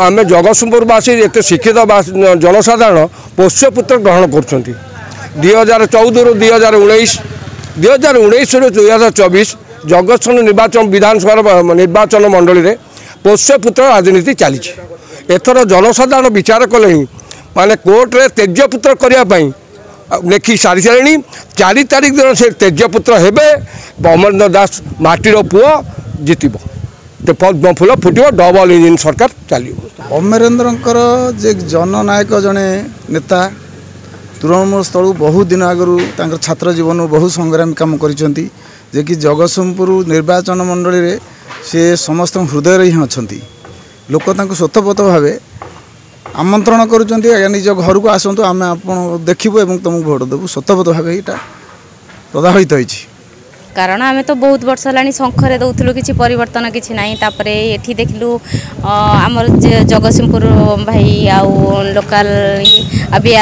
आम जगतसिंहपुरवासी एत शिक्षित जनसाधारण पोष्यपुत्र ग्रहण कर 2014 रु 2019 2019 रु 2024 जगतसिंह निर्वाचन विधानसभा निर्वाचन मंडली में पोष्यपुत्र राजनीति चली एथर जनसाधारण विचार कले माने कोर्ट रे तेजपुत्र करने लेखि सारी सारे 4 तारिख दिन से तेजपुत्र हेबे अमरेंद्र दास माटीर पुओ जितब पद्म फूल फुटो डबल इंजिन सरकार चलो। अमरेंद्र जे जननायक जड़े नेता तृणमूल स्थल बहुत दिन आगु छात्र जीवन बहुत संग्राम कम कर जगतसिंहपुर निर्वाचन मंडली रे से समस्त हृदय ही अच्छा लोक स्वतःपत भाव आमंत्रण कर निज घर को आसतु आम आप देखू और तुमको भोट देवु स्वतःपत भाव यहाँ प्रभावित होती कारण आम तो बहुत वर्ष है शंखरे दौलू कि परिवर्तन किसी ना ये देखलु आमर जगतसिंहपुर भाई आउ लोकाल अभी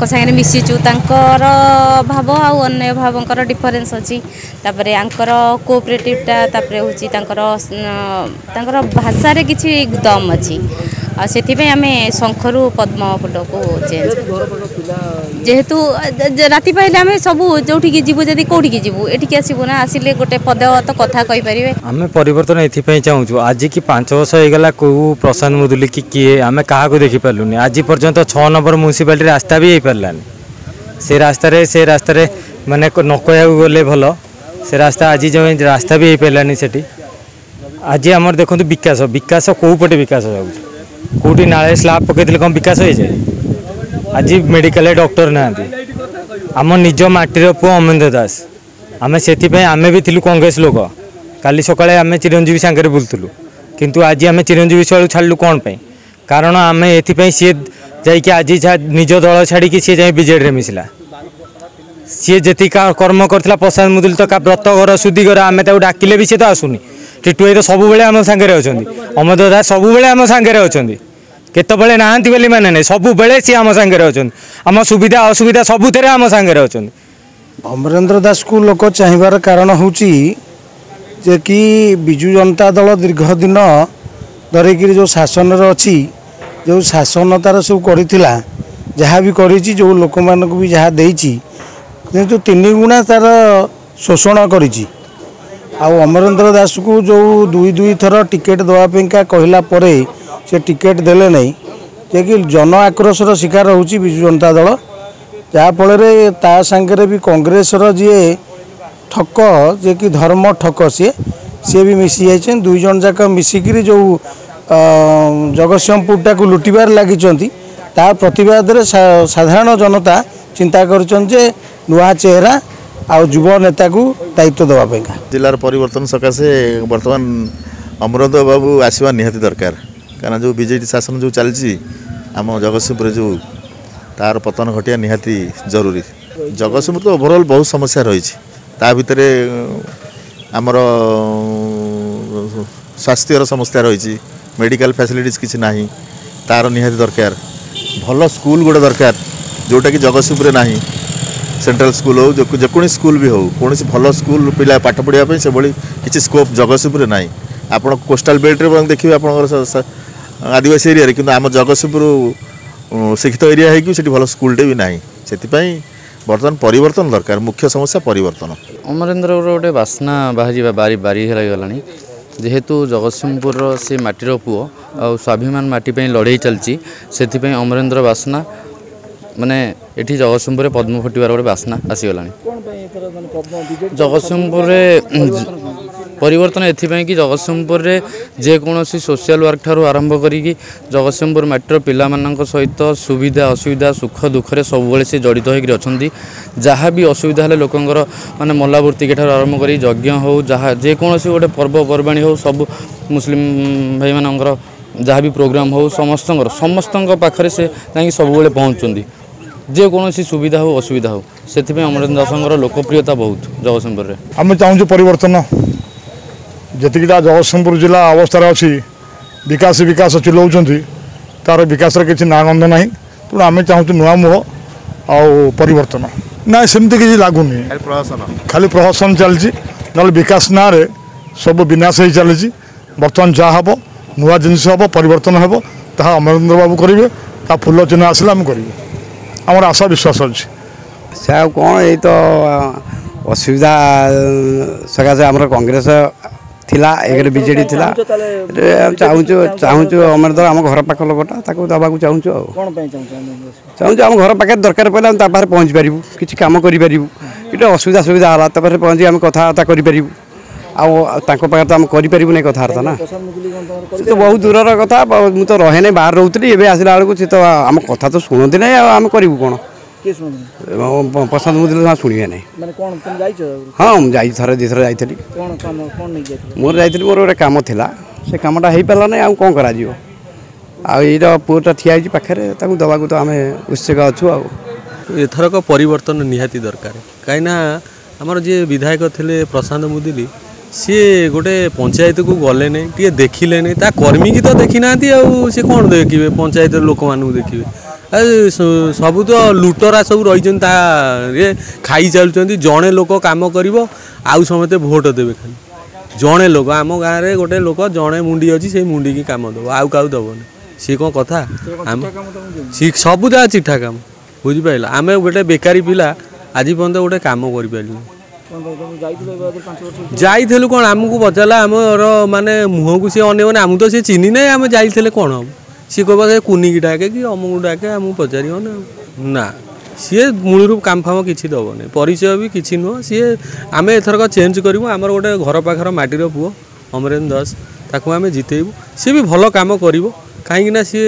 सागे मिशिचु भाव आउ अन्य भावकर डिफरेन्स अच्छी आंकर कोऑपरेटिवटा हूँ भाषा रे किसी दम अच्छी से आम शंखरू पद्म फुट को चेंज जेहेतु राति पाइले आम सब जो जीवु जदि कौटी जीवु एटिक आसबू ना आसिले गोटे पद तो कथा कहींपर आम परिवर्तन ये चाहूँ आज कि 5 वर्ष होगा कौ प्रशांत मुदुली कि किए आम क्या देखिपारूनी आज पर्यंत 6 नंबर म्यूनिसिपालिटी रास्ता भी हो पारानी से रास्ता माने न कह गले भल से रास्ता आज जो रास्ता भी हो पारानी से आज आम देखो विकास विकास कौ पटे विकास जाऊँगी कौटी नाले स्लाब पकईले कौन विकास हो जाए आज मेडिकल डॉक्टर ना आम निज माटीर पुओ अमरेंद्र दास आम से आम भी थिलु कांग्रेस लोक काली सकाळे आम चिरंजीवी सांगे बुलूँ किंतु आज आम चिरंजीवी सालू छाड़ू कौन पे कारण आम एपाई सी जा आज निज दल छाड़ी सी जाए बीजेडी मिसला सी जी कर्म करता प्रशांत मुदुली तो व्रत घर सुधी घर आम डाकिले भी सी तो आसुनी टिटू भाई तो सबुबले आम सांगे अच्छा अमरेंद्र दास सबुबले आम सांगे अच्छा केतबले नाहांती बोली माने नहीं सबुबले सी आम सांगे अच्छा आम सुविधा असुविधा सबुथे आम सांगे अच्छा। अमरेंद्र दास को लोक चाहबार कारण हूँ जे कि बिजु जनता दल दीर्घ दिन धरिकी जो शासन अच्छी जो शासन तार सब करा जहाँ भी कर लोक मान भी जहाँ देती 3 गुणा तार शोषण कर अमरेंद्र दास को जो 2 थर टिकेट देवाई कहला से टिकेट देले नहीं जे कि जन आक्रोशर शिकार होची बिजु जनता दल जहाँफल ता सांगे भी कांग्रेस जी ठक जे कि धर्म ठक सी भी मिसी जाए 2 जन जाक मिसिक जो जगतसिंहपुरटा को लुटिबार लगी प्रतिवाद साधारण जनता चिंता कर नुआ चेहरा आ युव नेता को दायित्व देवाई जिलार परिवर्तन सकाशे बर्तमान अमरेंद्र बाबू आसवा निहाती दरकार कारण जो बीजेडी शासन जो चलती आम जगतसिंहपुर जो तार पतन घटिया निहाती जरूरी जगतसिंहपुर तो ओवरऑल बहुत समस्या रही ता भितर आमर स्वास्थ्यर समस्या रही मेडिकल फैसिलिटीज किसी ना तार निहाती दरकार भल स्कूल गोटे दरकार जोटा कि जगतसिंहपुर ना सेंट्रल स्कूल हो जेको स्कूल भी हो कौन भल स्कूल पिला पाठ पढ़ाई से भाई किसी स्कोप जगतसिंहपुर ना आप कोस्टाल बेल्ट रे देखिए आप आदिवासी एरिया कि आम जगतसिंहपुर शिक्षित एरिया है भल स्कूलटे भी ना से बर्तमान परिवर्तन दरकार मुख्य समस्या परिवर्तन अमरेंद्र गोटे बास्ना बाहर बारी गला जेहेतु जगतसिंहपुर से माटीर पुओ आ स्वाभिमान माटी लड़ाई चलती से अमरेंद्र बास्ना माने एठी जगतसिंहपुर पद्म फुटबार गोटे बास्ना आसीगला जगतसिंहपुर परिवर्तन एथिपाई कि जगतसिंहपुर जेकोसी सोशल वर्क ठारू आरंभ करी जगतसिंहपुर माटीर पिला सहित सुविधा असुविधा सुख दुखे सब से जड़ित होकर अच्छा जहाँ भी असुविधा है लोकंर माने मलावृत्ति ठारू आरंभ करी यज्ञ हो जहाँ जेकोसी गोटे पर्वपर्वाणी हो सब मुस्लिम भाई मानकर जहाँ भी प्रोग्राम हो समस्त पाखरे से सब पहुँचती जेकोसी सुविधा हो असुविधा हो से अमरेंद्र दास लोकप्रियता बहुत जगतसिंहपुर में आम चाहूँ परिवर्तन जीटा जगतसिंहपुर जिला अवस्था अच्छी विकास विकास चिल्लाऊँ तार विकास किसी नागंध ना तेणु आम चाहूँ नुआ मुह आ परिवर्तन ना सेमती किसी लगुनि खाली प्रहसन चलती ना विकास ना सब विनाश हो चली बर्तमान जहाँ हम नुआ जिनस हम परिवर्तन हम ताहा अमरेंद्र बाबू करेंगे ता फुल चिन्ह आसले आम करेंगे आमर आशा विश्वास अच्छे से आ कौन ये तो असुविधा सकाशे आम कांग्रेस थिला एक बीजेडी थिला चाहूँ अमरेंद्र आम घर पाख लोकटा दबा चाहूँ चाहूँ आम घर पाखे दरकार पड़े आम पाखे पहुँची पारू कि कम करूँ ये असुविधा सुविधा है तापर पहुँची आम कथबार्ता करूँ आगे तो आम करूँ नहीं कथबार्ता ना तो बहुत दूर कथा मुझे तो रहे नहीं बाहर रोली एवं आसला बेलू सी तो आम कथा तो शुणती ना आम करूँ कौन प्रशांत मुदुली शुणे ना हाँ मुझे थर दी थर जाइली मोर जाइली मोर गोटे कम था से कमटा हो पारा ना आम कौन कर पुटा ठिया पाखे दवाक तो आम उत्सुक अच्छु एथरक परिवर्तन निहाती दरकार कहीं आमर जी विधायक थे प्रशांत मुदुली सी गोटे पंचायत को गले नहीं टे देखिले नहीं कर्मी की तो देखी ना सी कौन देखिए पंचायत लोक मानू देखिए सब तो लुटरा सब रही खाई चलुँच जड़े लोक कम कर समते भोट देवे खाली जड़े लोक आम गाँव में गोटे लोक जड़े मुंडी अच्छी से मुंडी की कम दब आउ क्या दबन सी कौन कथा आम सब जगह चिठा कम बुझिपार आम गोटे बेकारी पिला आज पर्यंत गोटे कम कर जाइलु कौन आमको पचारा आमर माने मुह को सी अनेबन आम तो सी चिन्ह ना आम जाइले कौन हम सी कह से कुनी की डाके कि अमुक डाके आमको पचार ना सी मूलर काम फाम किसी दबन परिचय भी किसी नुह सी आम एथरक चेंज करूँ आमर गोटे घर पाखर माटीर पुओ अमरेंद्र दास ताकू आम जितेबू सी भी भल कम कर कहीं सी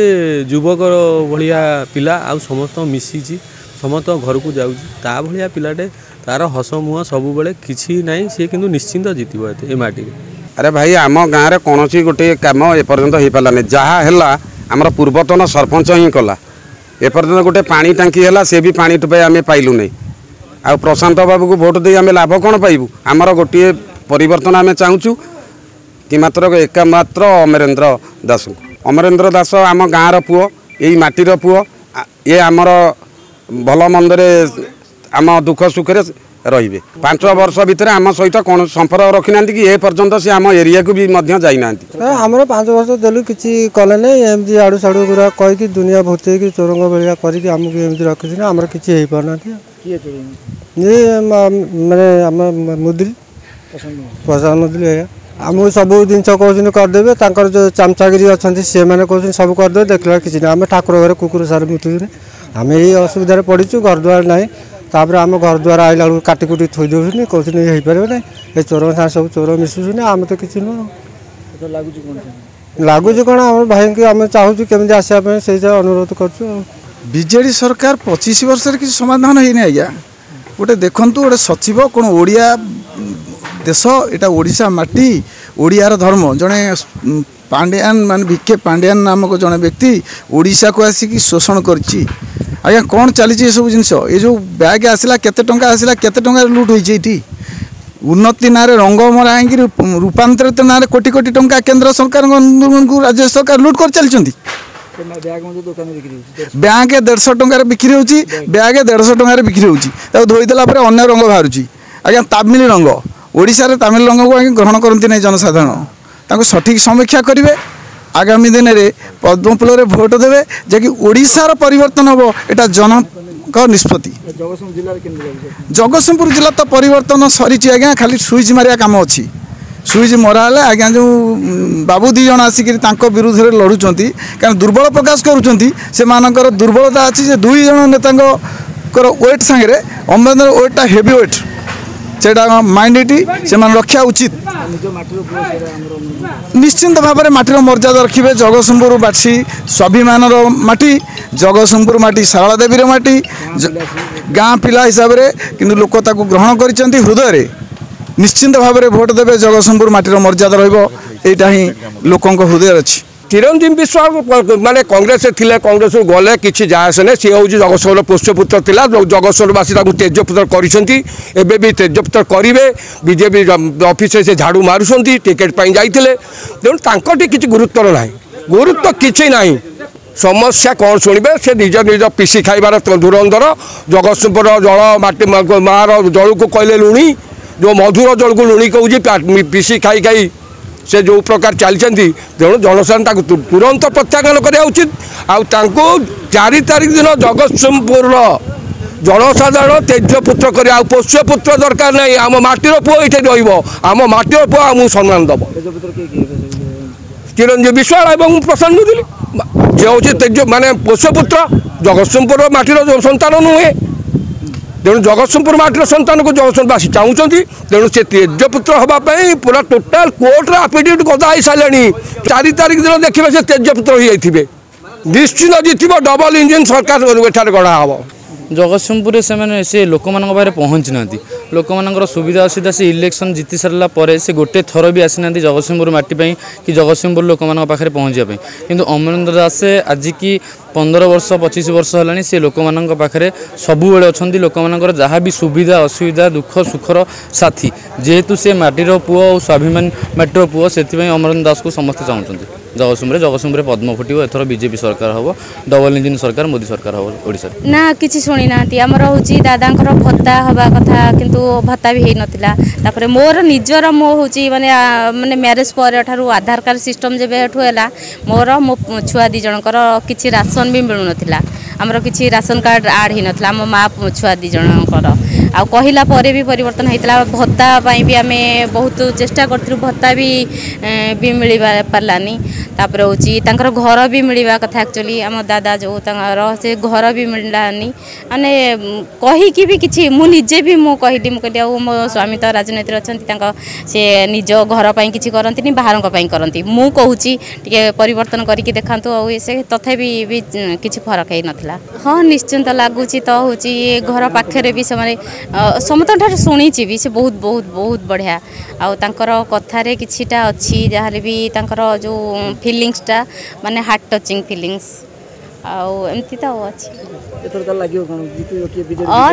युवक भाया पिला आ समस्त मिसी समस्त घर को जा भाया पिलाटे तार हस मुह सब बेले किसी ना सी कि निश्चिंत जीतब ए माटी अरे भाई आम गाँव में कौन गोटे कम एपर्यंत हो पारानी जहाँ है आमर पूर्वतन सरपंच ही कला एपर्यंत गोटे पानी टांकी है सी भी पानी टोपाई आम पाइलु नहीं आ प्रशांत बाबू को भोट दे आम लाभ कौन पाइबू आमर गोटे परिवर्तन आम चाहूँ कि मात्र एकमात्र अमरेंद्र दास आम गाँव पुओ यही माटीर पुओ ये आमर भल मंदरे आम दुख सुखे रे 5 वर्ष भितर आम सहित कौन संपर्क रखी ना कि ए पर्यंत सी आम एरिया को भी जाना आम 5 वर्ष देलु किसी कले ना एमती आड़ू साड़ू गुरा कहीकि दुनिया भूतेक चोरंग भाया करमती रखी आमर किसी हो पारना माने मुदुली प्रशांत मुदुली है आमको सब जिन कहते करदे जो चामचागिरी अच्छा सी मैंने कहते सब करदे देखला किसी ना आम ठाकुर घर कुकुर सारे मुतुनी आम यही असुविधा पड़ू घर द्वार ना तापर आम घर द्वार आइला बेलू काटिकुटी थोई दे कहते हो पारे ना ये चोर साथ सब चोर मिसुन आम तो किसी नुह लगुच कौन आम भाई की आम चाहूँ केमी आसापी से अनुरोध कर सरकार 25 वर्ष किसी समाधान है आज्ञा गोटे देखु गोटे सचिव कौन ओडिया देश यहाँ ओडिशा माटी ओडियार धर्म जड़े पांड्यान मान भिके पांड्यान नामक जड़े व्यक्ति ओडिशा को आसिक शोषण करछि आज्ञा कौन चली सब जिन ये जो बैग आसला केते टंका आसला केते टंका लुट होती उन्नति ना रंग मरा रूपांतरित ना कोटी कोटी टंका केंद्र सरकार राज्य सरकार लुट कर चलती ब्याग 150 टंकार बिक्री होची ब्याग 150 टंकार बिक्री होची धोईदेला अन्य रंग बाहर आज्ञा तमिल रंग ओडिशा रे तमिल रंग को ग्रहण करती नहीं जनसाधारण सठिक समीक्षा करेंगे आगामी दिन में पद्मफूल रे भोट देवे जैकि ओडिशार परिवर्तन हम यहाँ जन निष्पत्ति जगतसिंहपुर जिला तो परिवर्तन सरी आज्ञा खाली सुइच मारिया काम अच्छी सुइच मरा आज्ञा जो बाबू दी जन आसिक विरुद्ध में लड़ुंट क्या दुर्बल प्रकाश कर दुर्बलता अच्छी 2 जन नेता वेट सांगे अमरेंद्र वेटा हेवी वेट से माइंडिटी से रखा उचित निश्चिंत भाव में माटीर मर्यादा रखिए जगतसिंहपुर बासी स्वाभिमान माटी जगतसिंहपुर माटी शारला देवी माटी गाँ पिला हिसाब से किंतु लोक ग्रहण कर हृदय निश्चिंत भाव में भोट देवे जगतसिंहपुर माटीर मर्यादा रहा ही लोकों हृदय अच्छी चिरंजीवी विश्वास माने कांग्रेस थिले कांग्रेस गले किसी जाएसे सी हूँ जगतसिंहर पोष्यपुत्र था जगतसिंहरवासी तेजपुत्र कर भी तेजपुत्र करेंगे बीजेपी ऑफिस से झाड़ू मारुंट टिकेट जाते तेणु किसी गुरुत्व ना गुरुत्व किसी ना समस्या कौन शुणे से निज निज पिसी खाइबार धुरंधर जगतसिंहपुर जल माटी मार जल को कहले लुणी जो मधुर जल को लुणी कहूँ पिसी खाई खाई से जो प्रकार चलती तेणु जनसाधारण तुरंत प्रत्याख्यान करा उचित। आउ 4 तारिख दिन जगतसिंहपुर जनसाधारण तेजपुत्र कर पोष्यपुत्र दरकार नहीं। आम माटीर पुओ ये रम माटीर पुओ आमको सम्मान दब। चिरंजीवी विश्वाल और प्रशांत मुदुली जे हूँ तेज माने पोष्यपुत्र जगतसिंहपुर माटीर सन्तान नुहे। तेणु जगतसिंहपुर माटीर सन्तान को जगतसिंहपुरवासी चाहूँगी। तेणु से तेजपुत्र हाँपाई पूरा टोटाल कोर्टर आफिडेविट गदा हो सारे। 4 तारिख दिन देखिए से तेजपुत्र हो जाते निश्चित जित डबल इंजिन सरकार एठार गढ़ा हम। जगतसिंहपुर से लोक मान पहुँची ना लोक मान सुविधा असुविधा से इलेक्शन जीति सारा पर से गोटे थर भी आसी ना जगतसिंहपुर माटी कि जगतसिंहपुर लोक मान पाखे पहुँचापी। किंतु अमरेंद्र दास आज की 15 वर्ष 25 वर्ष है सी लोक मान पाखे सबुबले अच्छा लोक मान जहाँ भी सुविधा असुविधा दुख सुखर साथी जेहेतु से माटीर पुओ और स्वाभिमान माटीर पुओ से अमरेंद्र दास को समस्ते चाहते जगतसिंहपुर पद्म फुटो एथर बीजेपी सरकार हम डबल इंजिन सरकार मोदी सरकार हम ओडिशा ना किसी शुणी ना आमर हूँ दादा भत्ता हवा कथा किंतु भत्ता भी हो नाला। मोर निजर मो हूँ माने माने मैरेज पर आधार कार्ड सिस्टम जब है मोर मो छुआ 2 जनकर किसी राशन भी मिलू ना आमर किसी राशन कार्ड आड हो नाला मो माँ छुआ 2 जनकर आ कहला पर भी परिवर्तन होता भत्ता भी आम बहुत चेष्टा करूँ भत्ता भी मिल पारानी। तापर हूँ घर भी मिलवा कथा एक्चुअली आम दादा जो से घर भी मिलानी माने कहीकि भी किसी मुझे भी कहली मुझे मो स्वामी तो राजनीति अच्छा से निज घर पर किसी करती बाहर करती मु कहूँ टे परिवर्तन करके देखा से तथापि भी किसी फरक ही नाला। हाँ निश्चिंत लगुच तो हूँ ये घर पाखे भी से समस्त शुणी भी से बहुत बहुत बहुत बढ़िया आउर कथार किछिटा अच्छी जहाँ भी जो फिलिंग्सटा माने हार्ट टचिंग फिलिंग्स आमती तो अच्छी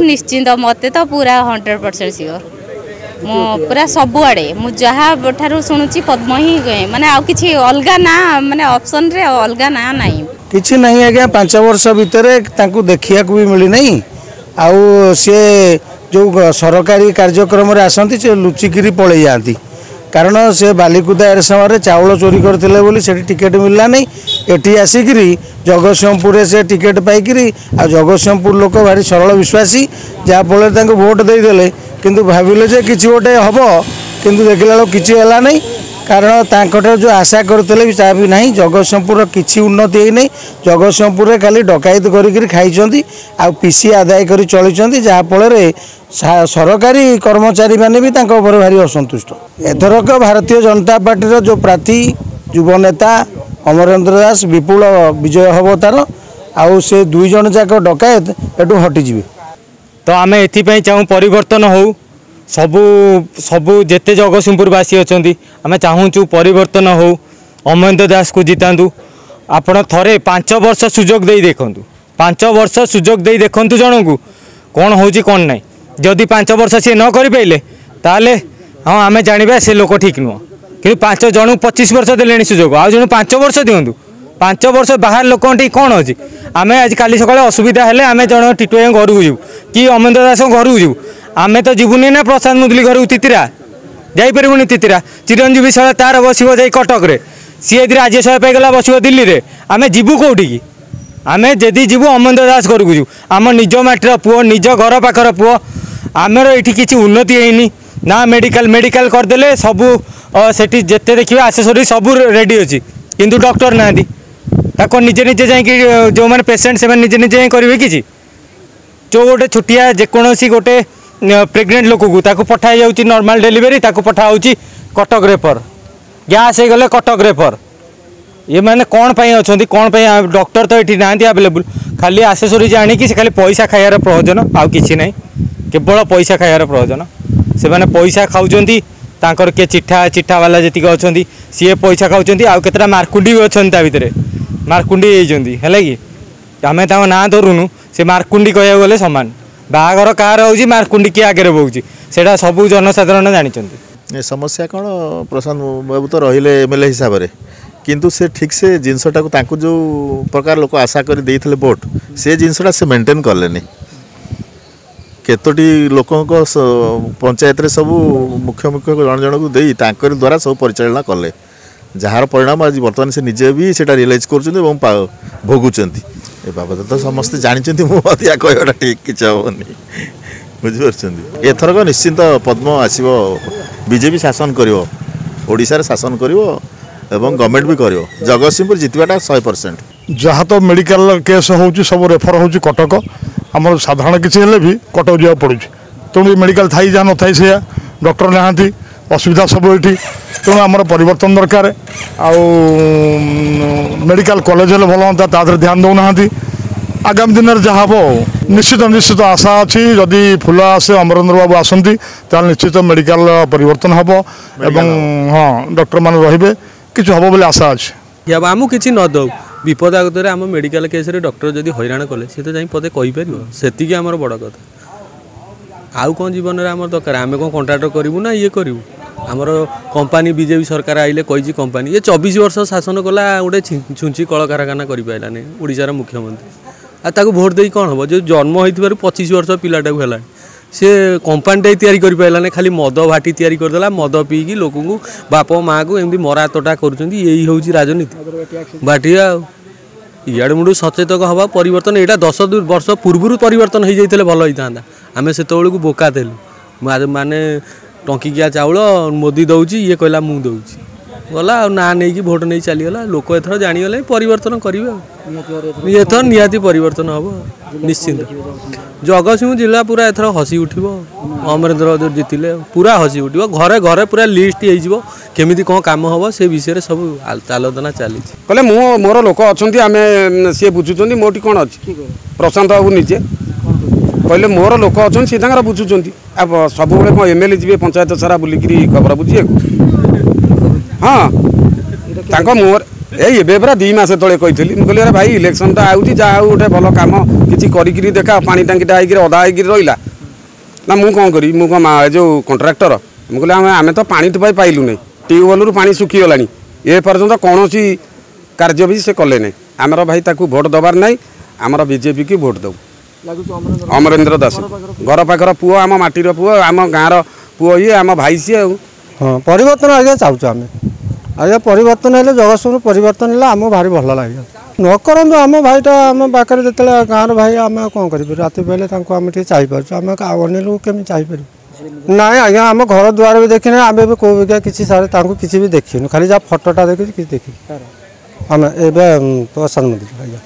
निश्चिंत मत तो पूरा 100% सियोर मो पूरा सबुआड़े मु जहाँ ठारू शुणुची पद्म ही माने आउ किछि अलगा ना माने ऑप्शन रे अलगा ना नहीं किछि नहीं आज्ञा 5 वर्ष भितर तांकू देखिया को भी मिली नहीं। आउ से जो सरकारी कार्यक्रम रे आसंती से लुचिकी पलि जाती कारण से बालिकुदा समय चाउल चोरी करते बोली से टिकेट मिलला नहीं। एटी आसिक जगतसिंहपुर से टिकेट पाइकी आ जगतसिंहपुर लोक भारी सरल विश्वासी जहाँफल भोट देदेले किंतु भाविले जे किसी गोटे हम किंतु देखला किसी है नहीं कारण तांकर जो आशा करते भी ना जगतसिंहपुर किसी उन्नति है नहीं। जगतसिंहपुर खाली डकायत करी खाई आ पीसी आदाय कर चली जहाँफल सरकारी कर्मचारी माने भी भारी असंतुष्ट। एथरक भारतीय जनता पार्टी जो प्रार्थी युव नेता अमरेंद्र दास विपुल विजय हम तार आउ से 2 जन जाक डकायत एटू हटिजी। तो आम एपाई चाहूँ परिवर्तन हो सबू सबू जेते जगतसिंहपुरवासी अच्छा आम चाहूँ परिवर्तन हो अमरेंद्र दास को जितातु आपण थरे 5 वर्ष सुजोग दे देखु 5 वर्ष सुजोग दे देखु जन को कौन हो कौन ना जदि 5 वर्ष सी न करें ताले हाँ आम जाना से लोक ठीक नुह कि 5 जन 25 वर्ष दे सुजोग आज जन 5 वर्ष दिंतु 5 वर्ष बाहर लोक कौन अच्छी आम आज काली सकाଳେ असुविधा हेले आम जन टीटू घर को जीव कि अमरेंद्र दास घर को जीव आम तो जीवनी ना प्रशांत मुदुली घर को तितिरा जापरूनी तितिरा चिरंजीवी शाला तार बस जा कटक सी राज्यसभा पाईगला बस दिल्ली में आम जीवु कौटी की आम जदि जीवु अमरेंद्र दास घर को जीव आम निज माटीर पुओ निज घर पाखर पुओ आमर ये किसी उन्नति है ना मेडिकल करदे सबू से जिते देखिए आसेसरी सबू रेडी अच्छी किंतु डॉक्टर ना निजे निजे जा जो मैंने पेसेंट से निजे निजे करेंगे कि जो गोटे छुटिया जेकोसी गोटे प्रेग्नेंट लोक को पठाई जाऊँगी नॉर्मल डिलीवरी पठाऊँ कटक रेफर गैस हो गले कटक रेफर ये मैंने कौन पाई अच्छा कौन पाई डॉक्टर तो ये ना आवेलेबल खाली आसेसरीज आणिकी से खाली पैसा खाइबार प्रयोजन आउ कि ना केवल पैसा खाइबार प्रयोजन से मैंने पैसा खाऊँच तांकर किए चिठा वाला जी अच्छा सी पैसा खाऊँ आउ केतटा मार्कुंडी भी अच्छा भितर मार्कुंडी होती है कि आम ना धरुनु से मार्कुंडी कह गले सामान बाहागर कार हो मार्कुंडी किए आगे बोची से सबू जनसाधारण जानी समस्या कौन प्रशांत बाबू तो रहिले एमएलए हिसाब से किंतु से ठीक से जिनसटा को जो प्रकार लोक आशा कर वोट से जिनसटा से मेंटेन कले केतोटी लोकों पंचायत सब मुख्य मुख्य जन जन को दे द्वारा सब परिचालना कले जार परिणाम आज बर्तमान से निजे भी से रियलाइज कर भोगुंट ए बाबद तो समस्ते जानते मुझे कहटा ठीक किसी हेनी बुझिपार एथरक निश्चिंत पद्म आसो बीजेपी शासन कर शासन कर गवर्नमेंट भी कर जगतसिंहपुर जितवाटा 100%। जहाँ तो मेडिकल केस हो सब रेफर हो कटक आम साधारण किसी भी कटक जावा पड़ू तेणु मेडिकल थी जहाँ न थी से डॉक्टर नहांती असुविधा सब ये तेणु आमर परिवर्तन दरकार मेडिकल कॉलेज भल हाँ तादर ध्यान दौना आगामी दिन में जहाँ हम निश्चित निश्चित आशा अच्छी जदि फुल आसे अमरेंद्र बाबू आसती निश्चित मेडिकल परिवर्तन हम एवं हाँ डॉक्टर मान रे कि हम बोले आशा अच्छी आमको किसी न दौ विपद आगत आम मेडिकल केस डॉक्टर जदि हैरान कले सी तो पदे कहीपर से आमर बड़ कथा आउ कौन जीवन में आम दरकार आम कौन कंट्राक्टर करूँ ना ये करूँ आमर कंपानी बीजेपी सरकार आइले कही कंपानी ये 24 वर्ष शासन कला गोटे छुंची कल कारखाना कर ओडिशार मुख्यमंत्री आताको भोट दे कौन हम जो जन्म हो 25 वर्ष पिलाटा है सी कंपानीटा तैयारी कर खाली मद भाटी तैयारी करदेला मद पीकी लोक बाप माँ को एमती मरातटा करी हूँ राजनीति बाटिया इे मुझे सचेतक हवा परिवर्तन यहाँ 10 वर्ष पूर्व परिवर्तन हो जाते भल होता आम से बोका थे माने टंकिकिया चाउल मोदी दौची ये कहला मु दौची गला ना नहीं भोट नहीं चलीगला लोक एथर जानीगले परिवर्तन करेंगे एथर निहाती परिवर्तन हम निश्चिंत जगतसिंहपुर जिला पूरा एथर हसी उठिब अमरेंद्र जो जीतिले पूरा हसी उठिब घरे घरे पूरा लिस्ट होमी कौन काम हम से विषय सब आलोचना चली कहले मोर लोक अच्छा आम सी बुझुं मोटी कौन अच्छी प्रशांत बाबू निजे कहले मोर लोक अच्छा सी बुझुं सब कौन एमएलए जी पंचायत सारा बुलिक खबर बुझे हाँ मोर ये पूरा 2 मास तले कही मुझे अरे भाई इलेक्शनटा आउची जहाँ गोटे भल कम कि देखा पानी टांकीटा अधा हो रहा ना मुझे कौन करी मुझे जो कंट्राक्टर मुझे आम तो पानी तो पाइलु नहीं ट्यूबवेल पानी सुखीगला ए पर्यंत कौन कार्य भी से कले नहीं आमर भाई ताकू भोट दबार नहीं आमर बीजेपी की भोट दऊ अमरेंद्र दास घर पाखर पुओ आम माटीर पुओ आम गाँव पुओ ये आम भाई सी हाँ परिवर्तन आज्ञा चाहूँ आम आज्ञा परिवर्तन है जगतसिंहपुर परिवर्तन है आमको भारी भल लगे न करूँ आम भाईटा आम पाखे जो गाँव भाई आम कौन कर राति पहले आम चाहिए आम अन्य लोग केमी चाहिए ना आज्ञा आम घर द्वार भी देखने आम भी कौ किसी सारे किसी भी देखी खाली जहाँ फटोटा देखी किसी देखी आम ए प्रशांत मोदी आज्ञा